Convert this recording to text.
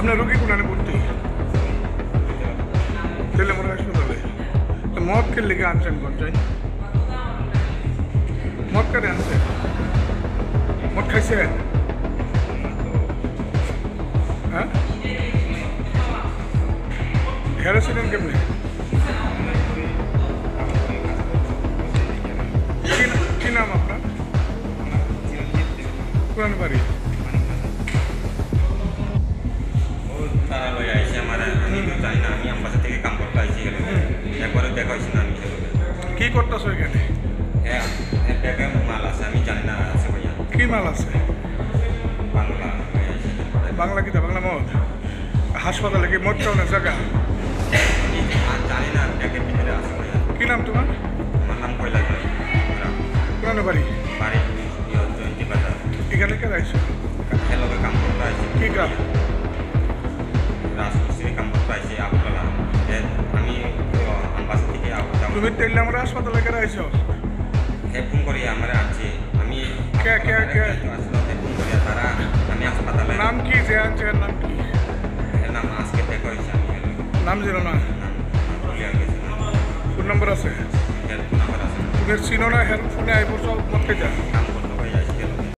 আপনার রোগী কোনানে ভর্তি তেলেমুড়া হাসপাতালে মদ কে লিখে আনছেন কোনটাই মদ কেটে আনছেন মদ খাইছেন হ্যাঁ হেরেছিলেন কেমনি কি নাম আপনার কোরআন বাড়ি তারা লই আইসে আমার আমি তো জানি না আমি আম্বাসা থেকে কাম করতে আইসি একবারে দেখা হয়েছে না আমি কি করতেছো এখানে হ্যাঁ ব্যাগে মাল আছে আমি জানি না আছে ভাইয়া কি মাল আছে বাংলা লই আইসি বাংলা কিতা বাংলা মদ হাসপাতালে কি মদ চাও না জায়গা আমি জানি না ব্যাগের ভিতরে আছে ভাইয়া কি নাম তোমার আমার নাম কৈলাস ভাই কোরআন বাড়ি বাড়ি জয়ন্তী বাজার এখানে কে আইছো এলাকায় কাম করতে আইসি কি গ্রাম রাজমিস্ত্রি কাম করতে আইসি আপনারা আমি আম্বাসা থেকে তুমি তেলেমুড়া হাসপাতালে কে আইছো ফোন করি আমার আনছি আমি কে আসলে ফোন করি তারা আমি হাসপাতালে নাম কি যে আনছেন নাম কি এর নাম আজকে দেখা হয়েছে আমি নাম জানো না ভুলিয়া গেছি ফোন নম্বর আছে হেল্প নাম্বার আছে তুমি চিনো না হেল্প ফোনে আইব সব মত খাইতা